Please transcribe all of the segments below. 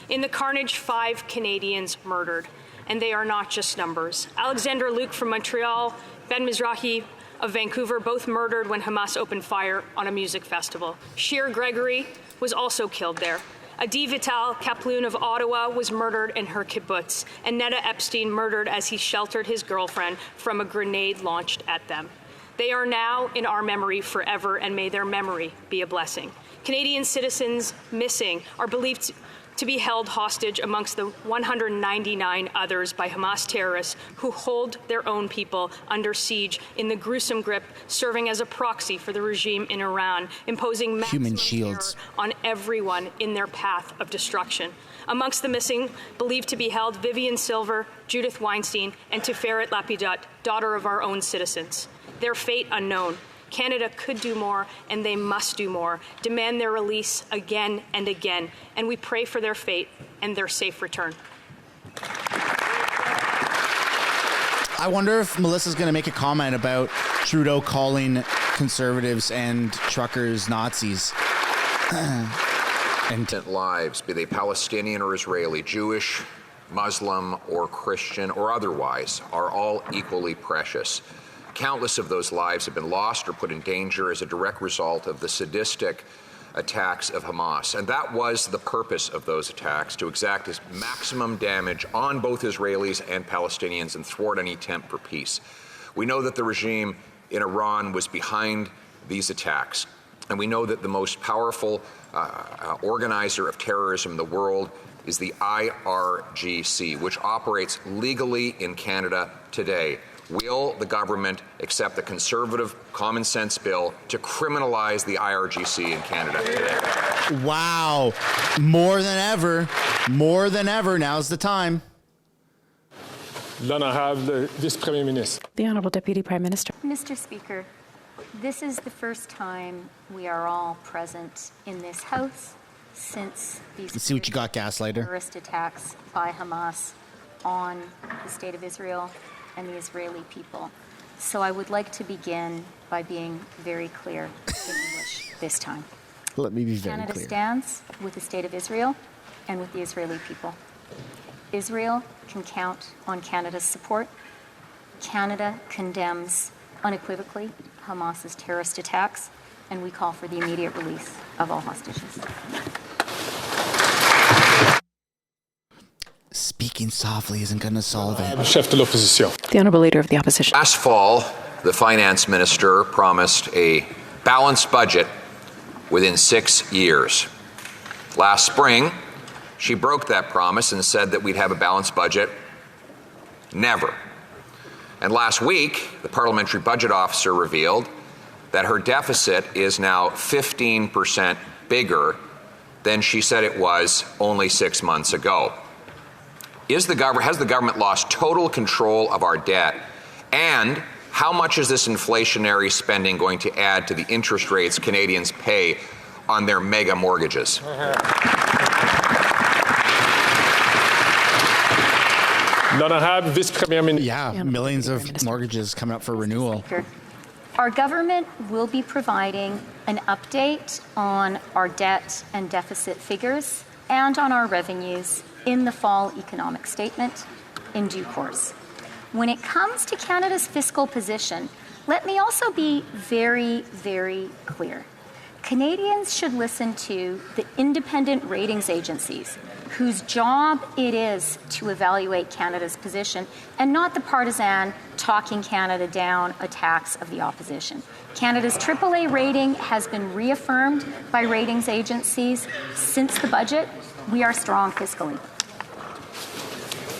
In the carnage, 5 Canadians murdered, and they are not just numbers. Alexander Luke from Montreal, Ben Mizrahi of Vancouver, both murdered when Hamas opened fire on a music festival. Sheer Gregory was also killed there. Adi Vital Kaploun of Ottawa was murdered in her kibbutz, and Neda Epstein murdered as he sheltered his girlfriend from a grenade launched at them. They are now in our memory forever, and may their memory be a blessing. Canadian citizens missing are believed to be held hostage amongst the 199 others by Hamas terrorists who hold their own people under siege in the gruesome grip, serving as a proxy for the regime in Iran, imposing maximum terror on everyone in their path of destruction. Amongst the missing, believed to be held, Vivian Silver, Judith Weinstein, and Tiferet Lapidat, daughter of our own citizens. Their fate unknown. Canada could do more, and they must do more. Demand their release again and again, and we pray for their fate and their safe return. I wonder if Melissa's going to make a comment about Trudeau calling conservatives and truckers Nazis. And lives, be they Palestinian or Israeli, Jewish, Muslim or Christian or otherwise, are all equally precious. Countless of those lives have been lost or put in danger as a direct result of the sadistic attacks of Hamas. And that was the purpose of those attacks, to exact maximum damage on both Israelis and Palestinians and thwart any attempt for peace. We know that the regime in Iran was behind these attacks. And we know that the most powerful organizer of terrorism in the world is the IRGC, which operates legally in Canada today. Will the government accept the Conservative common sense bill to criminalize the IRGC in Canada today? Wow. More than ever, now's the time. L'honorable Vice-Premier Ministre. The Honourable Deputy Prime Minister. Mr. Speaker, this is the first time we are all present in this House since these Let's see what you got, Gaslighter. terrorist attacks by Hamas on the State of Israel and the Israeli people. So I would like to begin by being very clear in English this time. Let me be very Canada clear. stands with the State of Israel and with the Israeli people. Israel can count on Canada's support. Canada condemns unequivocally Hamas's terrorist attacks, and we call for the immediate release of all hostages. Speaking softly isn't going to solve it. Chef de l'opposition. The Honourable Leader of the Opposition. Last fall, the finance minister promised a balanced budget within 6 years. Last spring, she broke that promise and said that we'd have a balanced budget. Never. And last week, the parliamentary budget officer revealed that her deficit is now 15% bigger than she said it was only 6 months ago. Has the government lost total control of our debt? And how much is this inflationary spending going to add to the interest rates Canadians pay on their mega mortgages? L'honorable Vice-Premier Ministre. Yeah, millions of mortgages coming up for renewal. Our government will be providing an update on our debt and deficit figures and on our revenues in the fall economic statement in due course. When it comes to Canada's fiscal position, let me also be very, very clear. Canadians should listen to the independent ratings agencies whose job it is to evaluate Canada's position and not the partisan talking Canada down attacks of the opposition. Canada's AAA rating has been reaffirmed by ratings agencies since the budget. We are strong fiscally.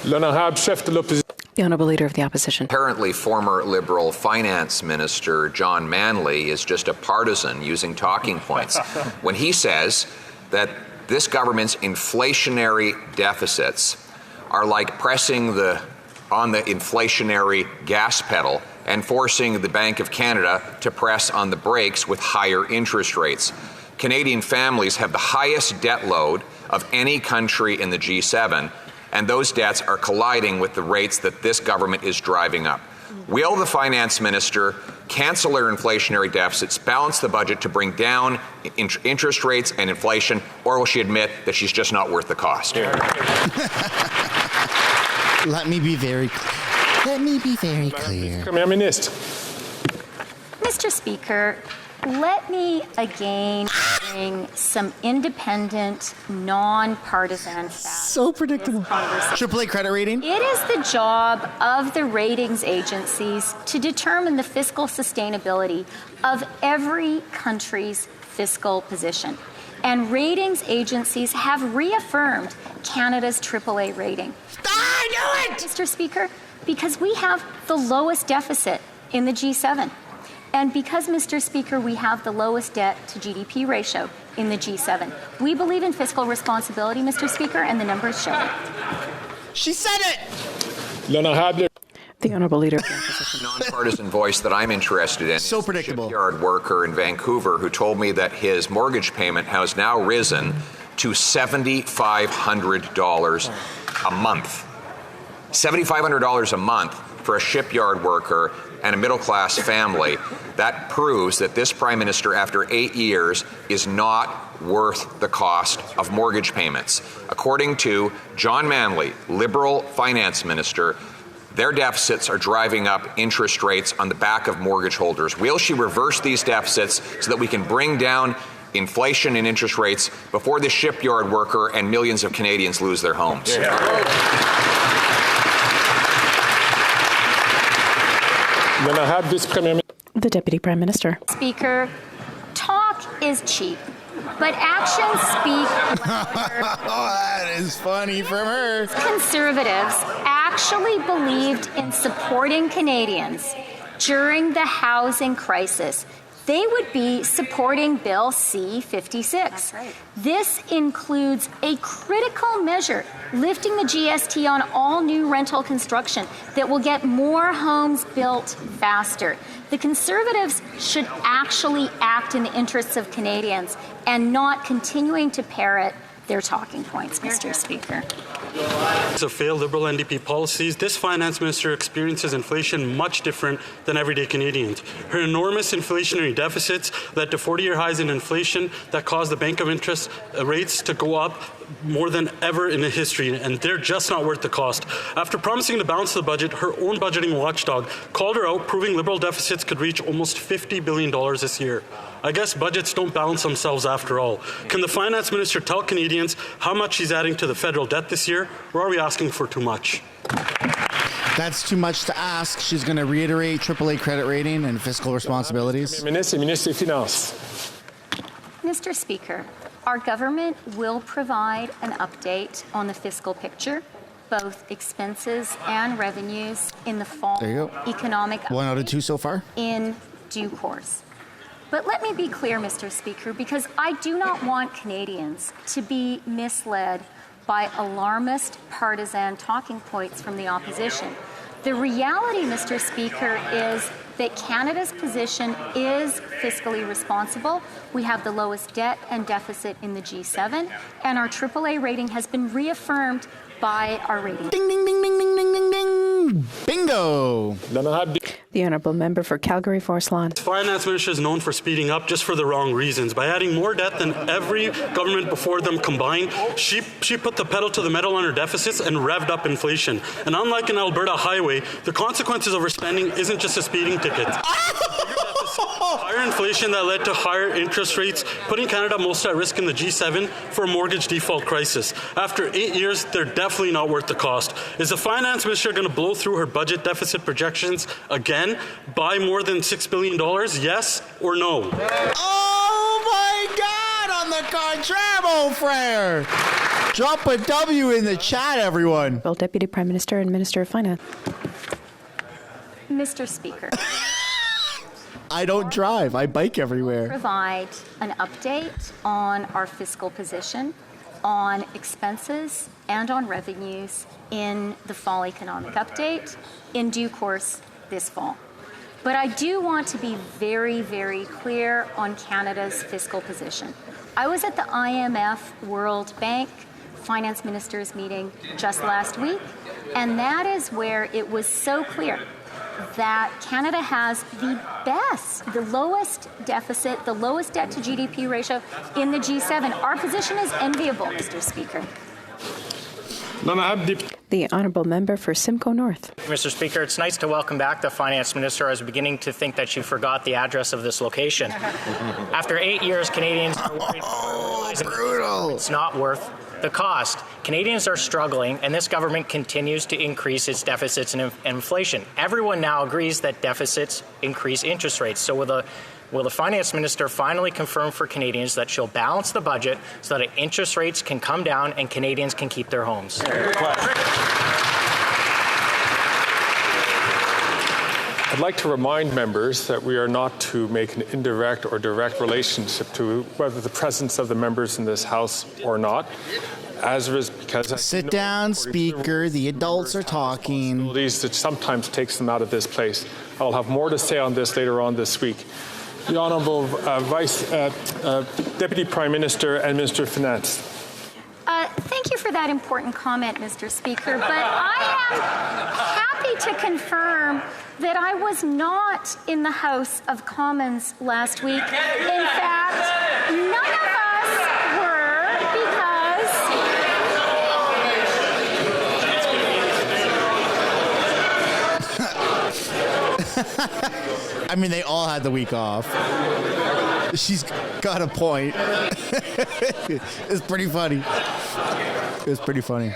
L'honorable Chef de l'opposition. The Honourable Leader of the Opposition. Apparently, former Liberal Finance Minister John Manley is just a partisan using talking points when he says that this government's inflationary deficits are like pressing on the inflationary gas pedal and forcing the Bank of Canada to press on the brakes with higher interest rates. Canadian families have the highest debt load of any country in the G7, and those debts are colliding with the rates that this government is driving up. Will the finance minister cancel her inflationary deficits, balance the budget to bring down interest rates and inflation, or will she admit that she's just not worth the cost? Let me be very clear. Premier Ministre. Mr. Speaker, let me again bring some independent, non-partisan facts. So predictable. AAA credit rating? It is the job of the ratings agencies to determine the fiscal sustainability of every country's fiscal position. And ratings agencies have reaffirmed Canada's AAA rating. I knew it! Mr. Speaker, because we have the lowest deficit in the G7. And because, Mr. Speaker, we have the lowest debt to GDP ratio in the G7. We believe in fiscal responsibility, Mr. Speaker, and the numbers show it. She said it! L'honorable. The Honourable Leader of the Opposition. Nonpartisan voice that I'm interested in. So is predictable. A shipyard worker in Vancouver who told me that his mortgage payment has now risen to $7,500 a month. $7,500 a month for a shipyard worker and a middle-class family. That proves that this Prime Minister, after 8 years, is not worth the cost of mortgage payments. According to John Manley, Liberal Finance Minister, their deficits are driving up interest rates on the back of mortgage holders. Will she reverse these deficits so that we can bring down inflation and interest rates before the shipyard worker and millions of Canadians lose their homes? L'honorable Vice-Premier Ministre. The Deputy Prime Minister. Speaker, talk is cheap, but actions speak louder. Oh, that is funny from her. Conservatives actually believed in supporting Canadians during the housing crisis. They would be supporting Bill C-56. That's right. This includes a critical measure lifting the GST on all new rental construction that will get more homes built faster. The Conservatives should actually act in the interests of Canadians and not continuing to parrot their talking points, Mr. Speaker. Of failed Liberal NDP policies, this finance minister experiences inflation much different than everyday Canadians. Her enormous inflationary deficits led to 40-year highs in inflation that caused the Bank of Interest rates to go up more than ever in history, and they're just not worth the cost. After promising to balance the budget, her own budgeting watchdog called her out, proving Liberal deficits could reach almost $50 billion this year. I guess budgets don't balance themselves after all. Can the finance minister tell Canadians how much she's adding to the federal debt this year, or are we asking for too much? That's too much to ask. She's going to reiterate AAA credit rating and fiscal responsibilities. Ministre et Ministre des Finances. Mr. Speaker, our government will provide an update on the fiscal picture, both expenses and revenues, in the fall There you go. economic 1 out of 2 so far. in due course. But let me be clear, Mr. Speaker, because I do not want Canadians to be misled by alarmist partisan talking points from the opposition. The reality, Mr. Speaker, is that Canada's position is fiscally responsible. We have the lowest debt and deficit in the G7, and our AAA rating has been reaffirmed by our rating. Ding, ding, ding, ding, ding, ding, ding, ding. Bingo. L'honorable. The Honourable Member for Calgary Forest Lawn. The finance minister is known for speeding up just for the wrong reasons. By adding more debt than every government before them combined, she put the pedal to the metal on her deficits and revved up inflation. And unlike an Alberta highway, the consequences of her spending isn't just a speeding ticket. Higher inflation that led to higher interest rates, putting Canada most at risk in the G7 for a mortgage default crisis. After 8 years, they're definitely not worth the cost. Is the finance minister going to blow through her budget deficit projections again by more than $6 billion? Yes or no? Oh my God! On the Contramo, frere! Drop a W in the chat, everyone. Well, Deputy Prime Minister and Minister of Finance. Mr. Speaker, I don't drive. I bike everywhere. provide an update on our fiscal position, on expenses, and on revenues in the fall economic update in due course this fall. But I do want to be very, very clear on Canada's fiscal position. I was at the IMF World Bank Finance Ministers meeting just last week, and that is where it was so clear that Canada has the lowest deficit, the lowest debt to GDP ratio in the G7. Our position is enviable, Mr. Speaker. The honourable member for Simcoe North. Mr. Speaker, it's nice to welcome back the Finance Minister. I was beginning to think that you forgot the address of this location. After 8 years, Canadians are worried brutal. It's not worth the cost. Canadians are struggling, and this government continues to increase its deficits and inflation. Everyone now agrees that deficits increase interest rates. So will the Finance Minister finally confirm for Canadians that she'll balance the budget so that interest rates can come down and Canadians can keep their homes? I'd like to remind members that we are not to make an indirect or direct relationship to whether the presence of the members in this House or not. Sit down, Speaker. The adults are talking. That sometimes takes them out of this place. I'll have more to say on this later on this week. The Honourable Deputy Prime Minister and Minister of Finance. Thank you for that important comment, Mr. Speaker, but I am happy to confirm that I was not in the House of Commons last week. In fact, none of us were I mean, they all had the week off. She's got a point. It's pretty funny. It's pretty funny.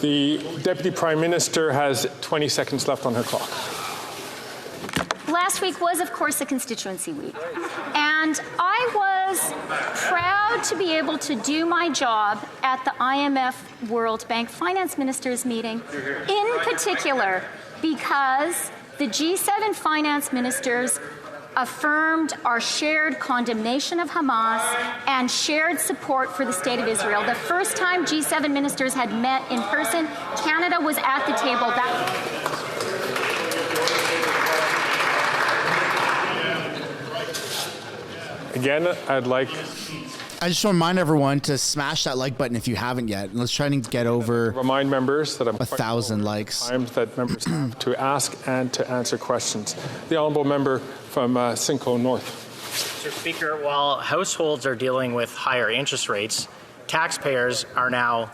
The Deputy Prime Minister has 20 seconds left on her clock. Last week was, of course, a constituency week. And I was proud to be able to do my job at the IMF World Bank Finance Ministers meeting, in particular because the G7 finance ministers affirmed our shared condemnation of Hamas and shared support for the State of Israel. The first time G7 ministers had met in person, Canada was at the table. Again, I just want to remind everyone to smash that like button if you haven't yet. Let's try and get over remind members that 1,000 likes. Times that members have to ask and to answer questions. The Honourable Member from Simcoe North. Mr. Speaker, while households are dealing with higher interest rates, taxpayers are now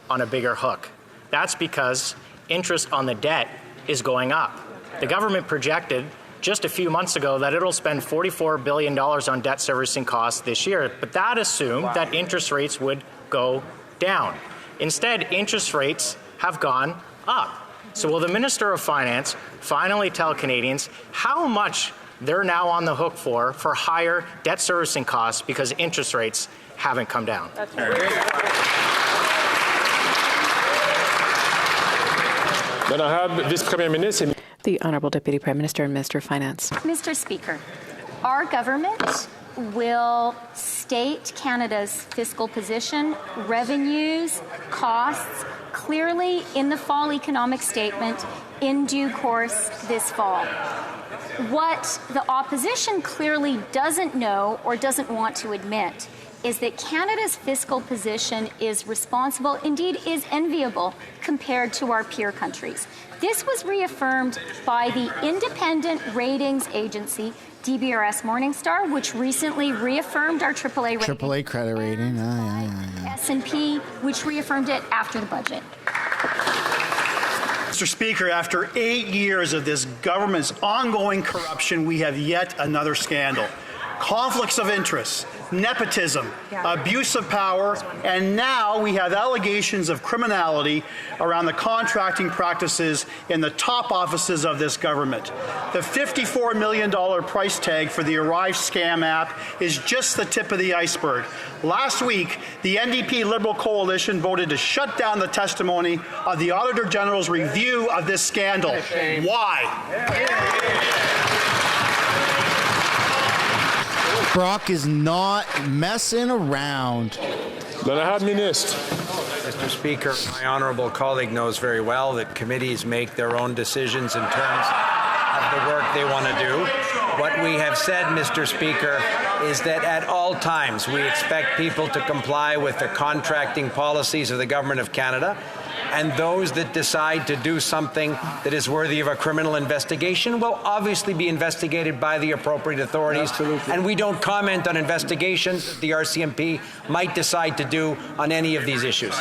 on a bigger hook. That's because interest on the debt is going up. The government projected just a few months ago that it'll spend $44 billion on debt servicing costs this year, but that assumed that interest rates would go down. Instead, interest rates have gone up. So will the Minister of Finance finally tell Canadians how much they're now on the hook for higher debt servicing costs because interest rates haven't come down? Then I have Vice Premier Ministre. The Honourable Deputy Prime Minister and Minister of Finance. Mr. Speaker, our government will state Canada's fiscal position, revenues, costs clearly in the fall economic statement in due course this fall. What the opposition clearly doesn't know or doesn't want to admit is that Canada's fiscal position is responsible, indeed is enviable, compared to our peer countries. This was reaffirmed by the independent ratings agency, DBRS Morningstar, which recently reaffirmed our AAA rating. AAA credit rating. S&P, which reaffirmed it after the budget. Mr. Speaker, after 8 years of this government's ongoing corruption, we have yet another scandal. Conflicts of interest, nepotism, abuse of power, and now we have allegations of criminality around the contracting practices in the top offices of this government. The $54 million price tag for the Arrive scam app is just the tip of the iceberg. Last week, the NDP Liberal Coalition voted to shut down the testimony of the Auditor General's review of this scandal. Why? Brock is not messing around. Mr. Speaker, my honourable colleague knows very well that committees make their own decisions in terms of the work they want to do. What we have said, Mr. Speaker, is that at all times we expect people to comply with the contracting policies of the Government of Canada, and those that decide to do something that is worthy of a criminal investigation will obviously be investigated by the appropriate authorities. Absolutely. And we don't comment on investigations that the RCMP might decide to do on any of these issues.